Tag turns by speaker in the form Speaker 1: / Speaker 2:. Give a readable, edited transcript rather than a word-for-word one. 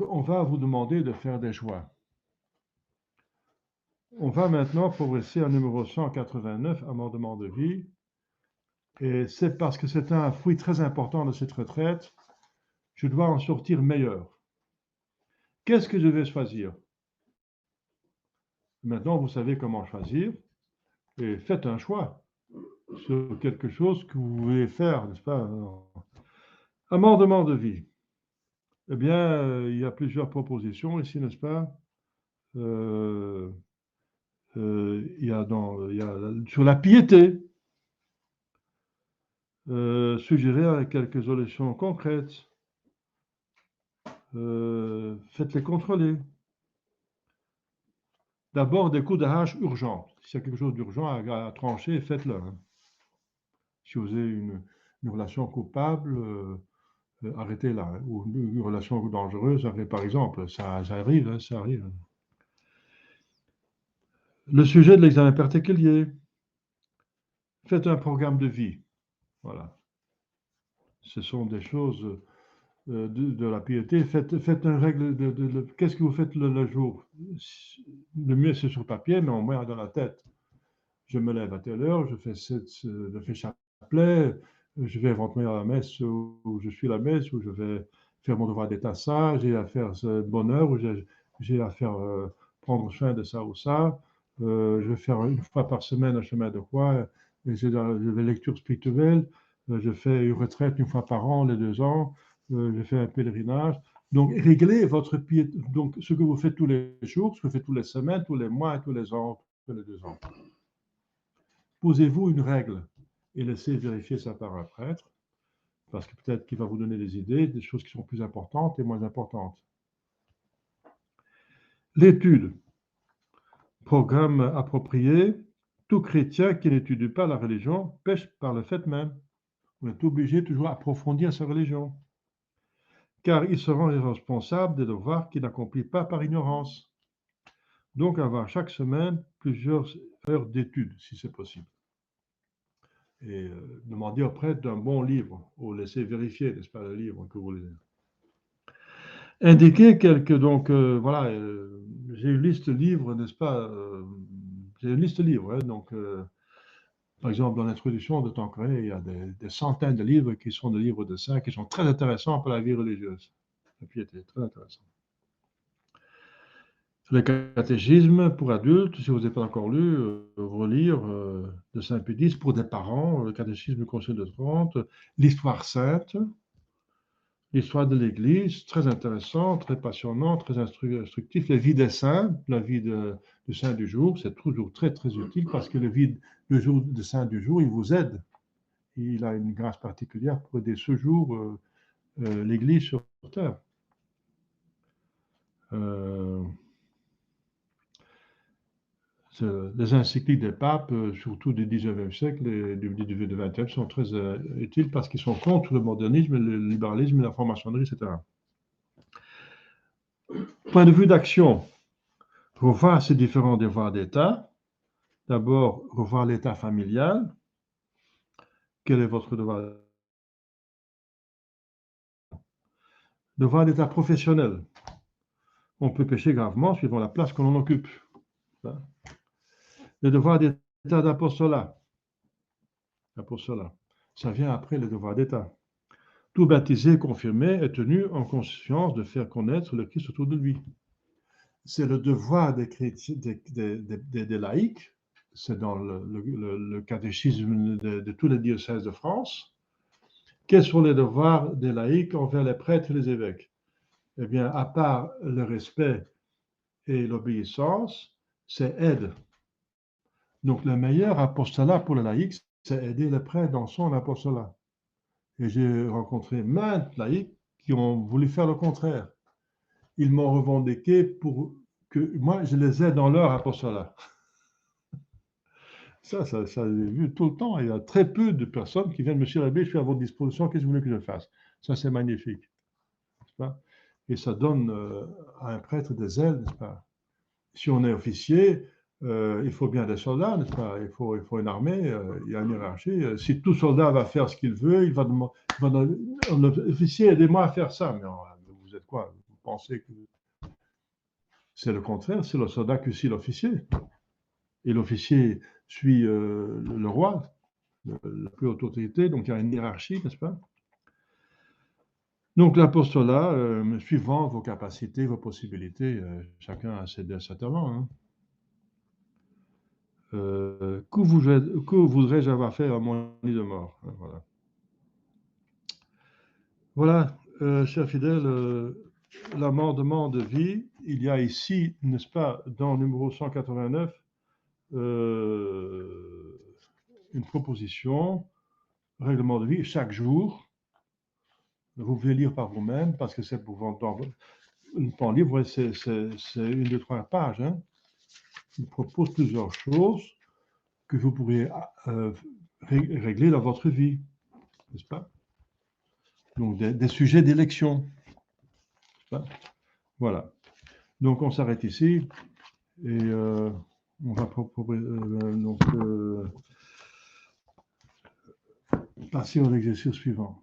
Speaker 1: On va vous demander de faire des choix. On va maintenant progresser au numéro 189, amendement de vie. Et c'est parce que c'est un fruit très important de cette retraite, je dois en sortir meilleur. Qu'est-ce que je vais choisir? Maintenant, vous savez comment choisir et faites un choix sur quelque chose que vous voulez faire, n'est-ce pas? Amendement de vie. Eh bien, il y a plusieurs propositions ici, n'est-ce pas? Il y a sur la piété, suggérer quelques solutions concrètes. Faites-les contrôler. D'abord, des coups de hache urgents. S'il y a quelque chose d'urgent à trancher, faites-le. Hein. Si vous avez une relation coupable, arrêtez-la. Hein. Ou une relation dangereuse, par exemple, ça arrive, hein, ça arrive. Le sujet de l'examen particulier. Faites un programme de vie. Voilà. Ce sont des choses de la piété. Faites une règle qu'est-ce que vous faites le jour. Le mieux, c'est sur papier, mais au moins dans la tête. Je me lève à telle heure, je fais chapelet, je vais éventuellement à la messe où je suis à la messe, où je vais faire mon devoir d'état ça, j'ai à faire ce bonheur, ou j'ai à faire prendre soin de ça ou ça. Je vais faire une fois par semaine un chemin de croix, je vais lecture spirituelle, je fais une retraite une fois par an, les 2 ans, je fais un pèlerinage. Donc, réglez votre piété, donc ce que vous faites tous les jours, ce que vous faites toutes les semaines, tous les mois, tous les ans, tous les 2 ans. Posez-vous une règle et laissez vérifier ça par un prêtre, parce que peut-être qu'il va vous donner des idées, des choses qui sont plus importantes et moins importantes. L'étude. Programme approprié. Tout chrétien qui n'étudie pas la religion pêche par le fait même. On est obligé toujours d'approfondir sa religion, car il se rend responsable des devoirs qu'il n'accomplit pas par ignorance. Donc avoir chaque semaine plusieurs heures d'études, si c'est possible. Et demander au prêtre d'un bon livre, ou laisser vérifier, n'est-ce pas, le livre que vous lisez. Indiquer quelques, donc voilà, j'ai une liste de livres, n'est-ce pas, j'ai une liste de livres, hein, donc par exemple, dans l'introduction de Tanqueray, il y a des centaines de livres qui sont des livres de saints qui sont très intéressants pour la vie religieuse. La piété, très intéressant. Le catéchisme pour adultes, si vous n'avez pas encore lu, relire de Saint-Pédis pour des parents, le catéchisme du Concile de Trente, l'histoire sainte, l'histoire de l'Église, très intéressant, très passionnant, très instructif. La vie des saints, la vie du saint du jour, c'est toujours très, très utile parce que le jour de saint du jour, il vous aide. Il a une grâce particulière pour aider ce jour l'Église sur terre. Les encycliques des papes, surtout du XIXe siècle et du XXe, sont très utiles parce qu'ils sont contre le modernisme, le libéralisme, la franc-maçonnerie, etc. Point de vue d'action, revoir ces différents devoirs d'État. D'abord, revoir l'état familial. Quel est votre devoir? Devoir d'état professionnel. On peut pécher gravement suivant la place que l'on occupe. Le devoir d'état d'apostolat. L'apostolat. Ça vient après le devoir d'état. Tout baptisé, confirmé, est tenu en conscience de faire connaître le Christ autour de lui. C'est le devoir des chrétiens, des laïcs, c'est dans le catéchisme de tous les diocèses de France. Quels sont les devoirs des laïcs envers les prêtres et les évêques? Eh bien, à part le respect et l'obéissance, c'est aide. Donc, le meilleur apostolat pour les laïcs, c'est aider les prêtres dans son apostolat. Et j'ai rencontré maintes laïcs qui ont voulu faire le contraire. Ils m'ont revendiqué pour que moi, je les aide dans leur apostolat. Ça j'ai vu tout le temps. Il y a très peu de personnes qui viennent, Monsieur l'abbé, je suis à votre disposition, qu'est-ce que vous voulez que je fasse? Ça, c'est magnifique. N'est-ce pas? Et ça donne à un prêtre des ailes, n'est-ce pas? Si on est officier, il faut bien des soldats, n'est-ce pas? Il faut une armée, il y a une hiérarchie. Si tout soldat va faire ce qu'il veut, il va demander, l'officier, aidez-moi à faire ça. Mais vous êtes quoi? pensez que c'est le contraire, c'est le soldat qui suit l'officier. Et l'officier suit le roi, la plus haute autorité, donc il y a une hiérarchie, n'est-ce pas? Donc l'apostolat, suivant vos capacités, vos possibilités, chacun a ses talents. Hein. Que voudrais-je avoir fait à mon lit de mort? Voilà. Voilà, chers fidèles, l'amendement de vie, il y a ici, n'est-ce pas, dans le numéro 189, une proposition, règlement de vie, chaque jour. Vous pouvez lire par vous-même, parce que c'est pour dans le livre, c'est une de 3 pages. Hein. Il propose plusieurs choses que vous pourriez régler dans votre vie, n'est-ce pas? Donc des sujets d'élection. Voilà. Donc on s'arrête ici et on va passer à l'exercice suivant.